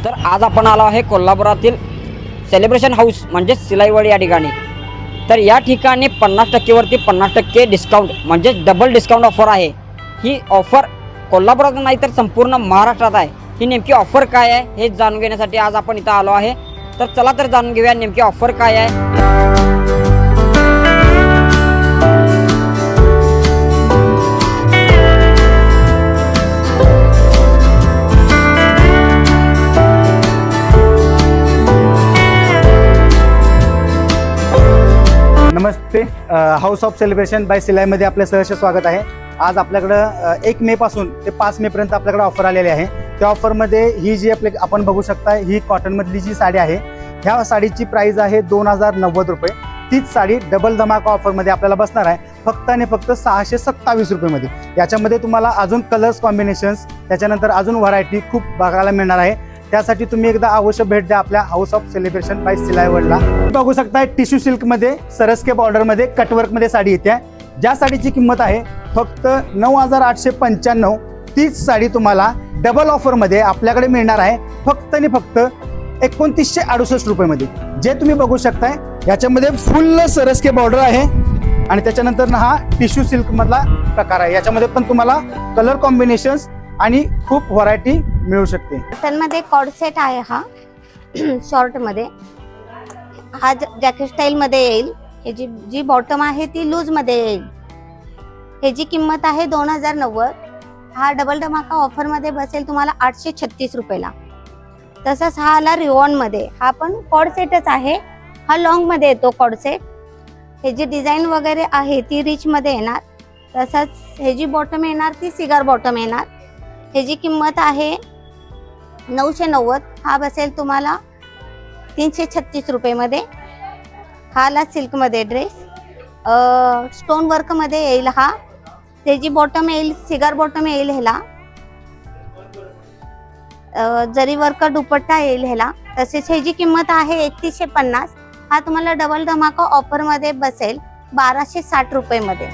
तर आज आपण आलो आहे कोल्हापुरातील सेलिब्रेशन हाऊस म्हणजे सिलाईवाडी या ठिकाणी। तर या ठिकाणी 50% वरती 50% डिस्काउंट म्हणजे डबल डिस्काउंट ऑफर आहे। ही ऑफर कोल्हापुरात नाही तर संपूर्ण महाराष्ट्रात आहे। ही नेमकी ऑफर काय आहे हे जाणून घेण्यासाठी आज आपण इथं आलो आहे। तर चला तर जाणून घेऊया नेमकी ऑफर काय आहे। नमस्ते, हाऊस ऑफ सेलिब्रेशन बाय सिलाईमध्ये आपलं सहर्ष स्वागत आहे। आज आपल्याकडं 1 मे पासून ते 5 मे पर्यंत आपल्याकडे ऑफर आलेली आहे। त्या ऑफरमध्ये ही जी आपण बघू शकता ही कॉटनमधली जी साडी आहे, ह्या साडीची प्राइस आहे 2090 रुपये। तीच साडी डबल धमाका ऑफरमध्ये आपल्याला बसणार आहे फक्त आणि फक्त 627 रुपयेमध्ये। याच्यामध्ये तुम्हाला अजून कलर्स कॉम्बिनेशन्स, त्याच्यानंतर अजून व्हरायटी खूप बघायला मिळणार आहे। त्यासाठी तुम्ही एकदा अवश्य भेट द्या आपल्या हाऊस ऑफ सेलिब्रेशन बाय सिलाईवडला। बघू शकता टिश्यू सिल्कमध्ये सरस्के बॉर्डरमध्ये कटवर्कमध्ये साडी येते। ज्या साडीची किंमत आहे फक्त 9895। तीच साडी तुम्हाला डबल ऑफरमध्ये आपल्याकडे मिळणार आहे फक्त आणि फक्त 2968 रुपयेमध्ये। जे तुम्ही बघू शकताय याच्यामध्ये फुल सरस्के बॉर्डर आहे आणि त्याच्यानंतर हा टिश्यू सिल्क मधला प्रकार आहे। याच्यामध्ये पण तुम्हाला कलर कॉम्बिनेशन्स आणि खूप व्हरायटी मिळू शकते। त्यामध्ये कॉर्ड सेट आहे हा शॉर्ट मध्ये, हा जॅकेट स्टाईल मध्ये येईल। हे जी बॉटम आहे ती लूज मध्ये येईल। ह्याची किंमत आहे 2090। हा डबल धमाका ऑफर मध्ये बसेल तुम्हाला 836 रुपयाला। तसंच हा आला रिवॉन मध्ये, हा पण कॉर्ड सेटच आहे। हा लॉंग मध्ये येतो कॉर्ड सेट। हे जी डिझाईन वगैरे आहे ती रिच मध्ये येणार। तसंच हे जी बॉटम येणार ती सिगार बॉटम येणार। ह्याची किंमत आहे 990। हा बसेल तुम्हाला 336 रुपयेमध्ये। हा आला सिल्क मध्ये ड्रेस, स्टोन वर्क मध्ये येईल। हा त्याची बॉटम येईल सिगार बॉटम येईल। ह्याला जरी वर्क दुपट्टा येईल ह्याला। तसेच ह्याची किंमत आहे 3150। हा तुम्हाला डबल धमाका ऑफर मध्ये बसेल 1260 रुपयेमध्ये।